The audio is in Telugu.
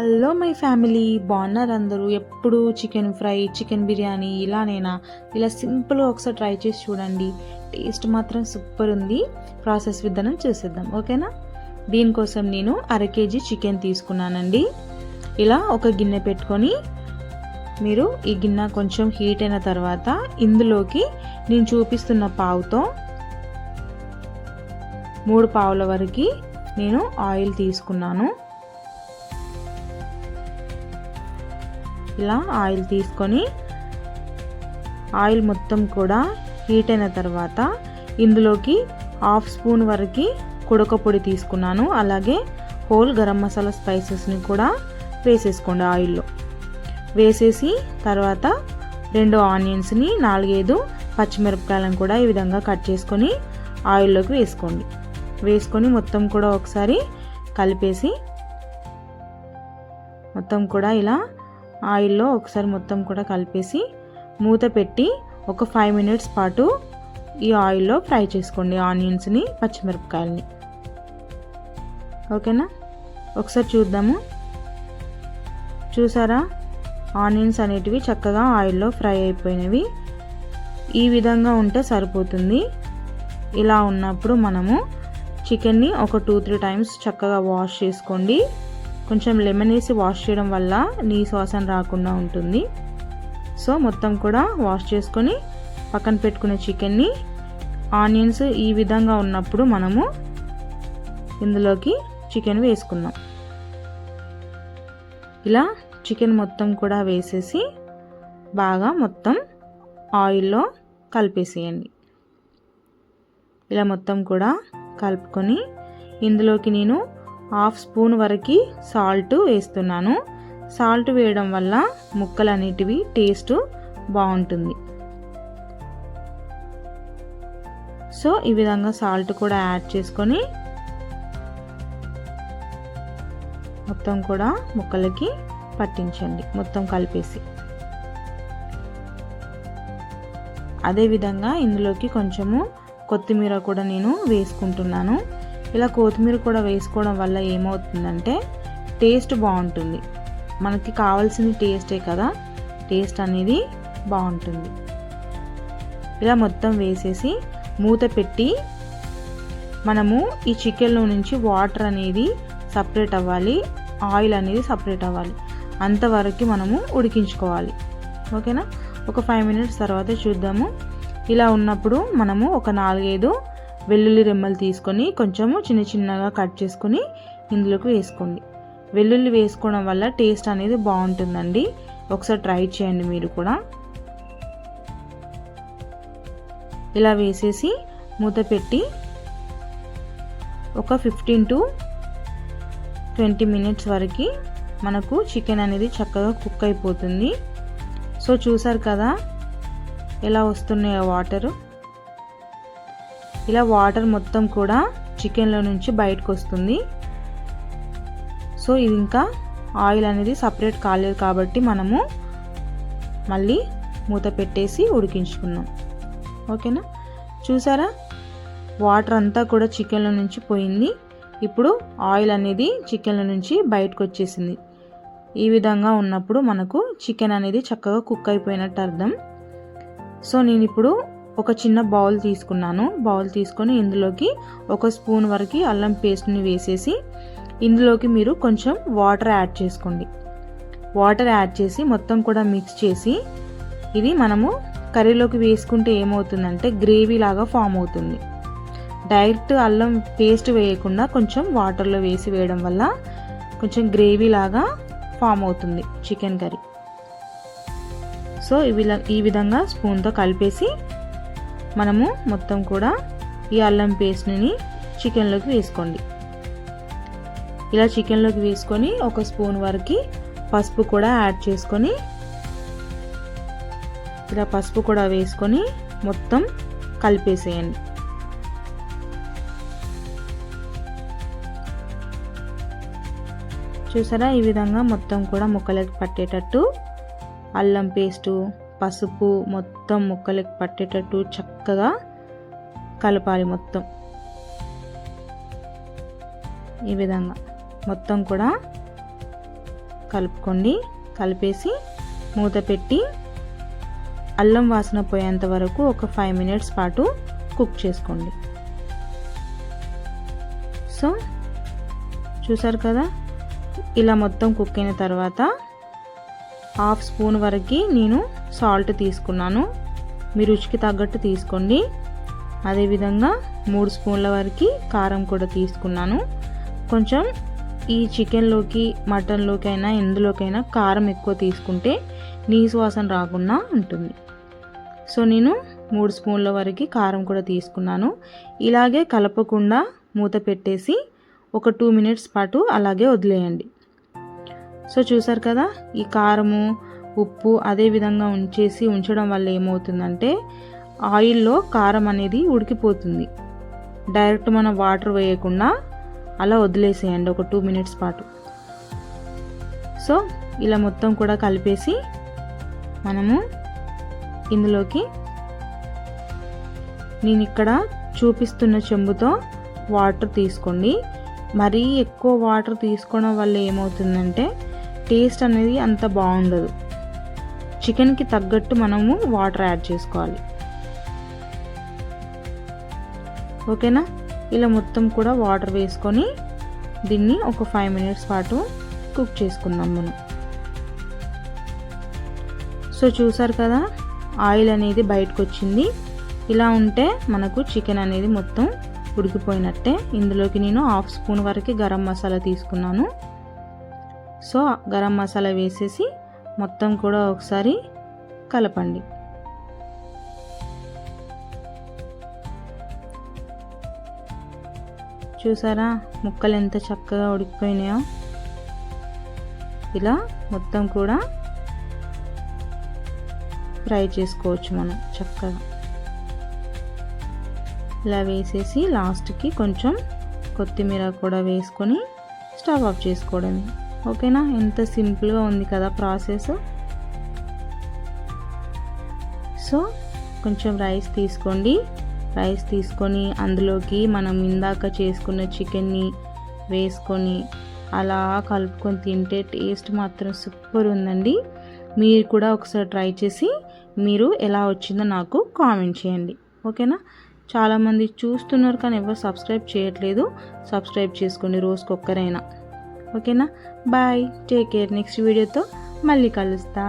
హలో మై ఫ్యామిలీ, బాగున్నారు అందరూ? ఎప్పుడు చికెన్ ఫ్రై, చికెన్ బిర్యానీ ఇలానేనా? ఇలా సింపుల్గా ఒకసారి ట్రై చేసి చూడండి. టేస్ట్ మాత్రం సూపర్ ఉంది. ప్రాసెస్ విధానం చూసేద్దాం, ఓకేనా? దీనికోసం నేను 1/2 kg చికెన్ తీసుకున్నానండి. ఇలా ఒక గిన్నె పెట్టుకొని మీరు ఈ గిన్నె కొంచెం హీట్ అయిన తర్వాత ఇందులోకి నేను చూపిస్తున్న పావుతో 3 పావుల వరకు నేను ఆయిల్ తీసుకున్నాను. ఇలా ఆయిల్ తీసుకొని ఆయిల్ మొత్తం కూడా హీట్ అయిన తర్వాత ఇందులోకి 1/2 స్పూన్ వరకు కుడక పొడి తీసుకున్నాను. అలాగే హోల్ గరం మసాలా స్పైసెస్ని కూడా వేసేసుకోండి. ఆయిల్లో వేసేసి తర్వాత 2 ఆనియన్స్ని 4-5 పచ్చిమిరపకాయలను కూడా ఈ విధంగా కట్ చేసుకొని ఆయిల్లోకి వేసుకోండి. వేసుకొని మొత్తం కూడా ఒకసారి కలిపేసి మొత్తం కూడా ఇలా ఆయిల్లో ఒకసారి మొత్తం కూడా కలిపేసి మూత పెట్టి ఒక 5 minutes పాటు ఈ ఆయిల్లో ఫ్రై చేసుకోండి ఆనియన్స్ని, పచ్చిమిరపకాయలని. ఓకేనా? ఒకసారి చూద్దాము. చూసారా, ఆనియన్స్ అనేటివి చక్కగా ఆయిల్లో ఫ్రై అయిపోయినవి. ఈ విధంగా ఉంటే సరిపోతుంది. ఇలా ఉన్నప్పుడు మనము చికెన్ని ఒక 2-3 times చక్కగా వాష్ చేసుకోండి. కొంచెం లెమన్ వేసి వాష్ చేయడం వల్ల నీసు వాసన రాకుండా ఉంటుంది. సో మొత్తం కూడా వాష్ చేసుకొని పక్కన పెట్టుకునే చికెన్ని ఆనియన్స్ ఈ విధంగా ఉన్నప్పుడు మనము ఇందులోకి చికెన్ వేసుకుందాం. ఇలా చికెన్ మొత్తం కూడా వేసేసి బాగా మొత్తం ఆయిల్లో కలిపేసేయండి. ఇలా మొత్తం కూడా కలుపుకొని ఇందులోకి నేను 1/2 స్పూన్ వరకు సాల్ట్ వేస్తున్నాను. సాల్ట్ వేయడం వల్ల ముక్కలు అనేటివి టేస్ట్ బాగుంటుంది. సో ఈ విధంగా సాల్ట్ కూడా యాడ్ చేసుకొని మొత్తం కూడా ముక్కలకి పట్టించండి, మొత్తం కలిపేసి. అదేవిధంగా ఇందులోకి కొంచెము కొత్తిమీర కూడా నేను వేసుకుంటున్నాను. ఇలా కొత్తిమీర కూడా వేసుకోవడం వల్ల ఏమవుతుందంటే టేస్ట్ బాగుంటుంది. మనకి కావాల్సింది టేస్టే కదా, టేస్ట్ అనేది బాగుంటుంది. ఇలా మొత్తం వేసేసి మూత పెట్టి మనము ఈ చికెన్లో నుంచి వాటర్ అనేది సపరేట్ అవ్వాలి, ఆయిల్ అనేది సపరేట్ అవ్వాలి. అంతవరకు మనము ఉడికించుకోవాలి. ఓకేనా? ఒక 5 minutes తర్వాత చూద్దాము. ఇలా ఉన్నప్పుడు మనము ఒక 4-5 వెల్లుల్లి రెమ్మలు తీసుకొని కొంచెము చిన్న చిన్నగా కట్ చేసుకొని ఇందులోకి వేసుకోండి. వెల్లుల్లి వేసుకోవడం వల్ల టేస్ట్ అనేది బాగుంటుందండి. ఒకసారి ట్రై చేయండి మీరు కూడా. ఇలా వేసేసి మూత పెట్టి ఒక 15 to 20 minutes వరకు మనకు చికెన్ అనేది చక్కగా కుక్ అయిపోతుంది. సో చూసారు కదా ఎలా వస్తున్నాయో వాటరు. ఇలా వాటర్ మొత్తం కూడా చికెన్లో నుంచి బయటకు వస్తుంది. సో ఇది ఇంకా ఆయిల్ అనేది సపరేట్ కాలేదు కాబట్టి మనము మళ్ళీ మూత పెట్టేసి ఉడికించుకున్నాం. ఓకేనా? చూసారా, వాటర్ అంతా కూడా చికెన్లో నుంచి పోయింది. ఇప్పుడు ఆయిల్ అనేది చికెన్లో నుంచి బయటకు వచ్చేసింది. ఈ విధంగా ఉన్నప్పుడు మనకు చికెన్ అనేది చక్కగా కుక్ అయిపోయినట్టు అర్థం. సో నేను ఇప్పుడు ఒక చిన్న బౌల్ తీసుకున్నాను. బౌల్ తీసుకొని ఇందులోకి 1 స్పూన్ వరకు అల్లం పేస్ట్ని వేసేసి ఇందులోకి మీరు కొంచెం వాటర్ యాడ్ చేసుకోండి. వాటర్ యాడ్ చేసి మొత్తం కూడా మిక్స్ చేసి ఇది మనము కర్రీలోకి వేసుకుంటే ఏమవుతుందంటే గ్రేవీ లాగా ఫామ్ అవుతుంది. డైరెక్ట్ అల్లం పేస్ట్ వేయకుండా కొంచెం వాటర్లో వేసి వేయడం వల్ల కొంచెం గ్రేవీ లాగా ఫామ్ అవుతుంది చికెన్ కర్రీ. సో ఈ విధంగా స్పూన్తో కలిపేసి మనము మొత్తం కూడా ఈ అల్లం పేస్ట్ని చికెన్లోకి వేసుకోండి. ఇలా చికెన్లోకి వేసుకొని 1 స్పూన్ వరకు పసుపు కూడా యాడ్ చేసుకొని ఇలా పసుపు కూడా వేసుకొని మొత్తం కలిపేసేయండి. చూసారా, ఈ విధంగా మొత్తం కూడా ముక్కలకి పట్టేటట్టు అల్లం పేస్టు, పసుపు మొత్తం ముక్కలకి పట్టేటట్టు చక్కగా కలపాలి. మొత్తం ఈ విధంగా మొత్తం కూడా కలుపుకోండి. కలిపేసి మూత పెట్టి అల్లం వాసన పోయేంత వరకు ఒక 5 మినిట్స్ పాటు కుక్ చేసుకోండి. సో చూసారు కదా, ఇలా మొత్తం కుక్ అయిన తర్వాత 1/2 స్పూన్ వరకు నేను సాల్ట్ తీసుకున్నాను. మీ రుచికి తగ్గట్టు తీసుకోండి. అదేవిధంగా 3 స్పూన్ల వరకు కారం కూడా తీసుకున్నాను. కొంచెం ఈ చికెన్లోకి మటన్లోకి అయినా ఎందులోకైనా కారం ఎక్కువ తీసుకుంటే నీసు వాసన రాకుండా ఉంటుంది. సో నేను 3 స్పూన్ల వరకు కారం కూడా తీసుకున్నాను. ఇలాగే కలపకుండా మూత పెట్టేసి ఒక 2 మినిట్స్ పాటు అలాగే వదిలేయండి. సో చూసారు కదా, ఈ కారము ఉప్పు అదే విధంగా ఉంచడం వల్ల ఏమవుతుందంటే ఆయిల్లో కారం అనేది ఉడికిపోతుంది. డైరెక్ట్ మనం వాటర్ వేయకుండా అలా వదిలేసేయండి ఒక 2 మినిట్స్ పాటు. సో ఇలా మొత్తం కూడా కలిపేసి మనము ఇందులోకి నేను ఇక్కడ చూపిస్తున్న చెంబుతో వాటర్ తీసుకోండి. మరీ ఎక్కువ వాటర్ తీసుకోవడం వల్ల ఏమవుతుందంటే టేస్ట్ అనేది అంత బాగుండదు. చికెన్కి తగ్గట్టు మనము వాటర్ యాడ్ చేసుకోవాలి. ఓకేనా, ఇలా మొత్తం కూడా వాటర్ వేసుకొని దీన్ని ఒక 5 మినిట్స్ పాటు కుక్ చేసుకుందాం మనం. సో చూసారు కదా, ఆయిల్ అనేది బయటకు వచ్చింది. ఇలా ఉంటే మనకు చికెన్ అనేది మొత్తం ఉడికిపోయినట్టే. ఇందులోకి నేను 1/2 స్పూన్ వరకు గరం మసాలా తీసుకున్నాను. సో గరం మసాలా వేసేసి మొత్తం కూడా ఒకసారి కలపండి. చూసారా ముక్కలు ఎంత చక్కగా ఉడికిపోయినాయో. ఇలా మొత్తం కూడా ఫ్రై చేసుకోవచ్చు మనం చక్కగా. ఇలా వేసేసి లాస్ట్కి కొంచెం కొత్తిమీర కూడా వేసుకొని స్టవ్ ఆఫ్ చేసుకోవడమే. ఓకేనా, ఎంత సింపుల్గా ఉంది కదా ప్రాసెస్. సో కొంచెం రైస్ తీసుకోండి. రైస్ తీసుకొని అందులోకి మనం ఇందాక చేసుకున్న చికెన్ని వేసుకొని అలా కలుపుకొని తింటే టేస్ట్ మాత్రం సూపర్ ఉందండి. మీరు కూడా ఒకసారి ట్రై చేసి మీరు ఎలా వచ్చిందో నాకు కామెంట్ చేయండి. ఓకేనా, చాలామంది చూస్తున్నారు కానీ ఎవరు సబ్స్క్రైబ్ చేయట్లేదు. సబ్స్క్రైబ్ చేసుకోండి రోజుకొక్కరైనా. ఓకేనా, బాయ్, టేక్ కేర్. నెక్స్ట్ వీడియోతో మళ్ళీ కలుస్తా.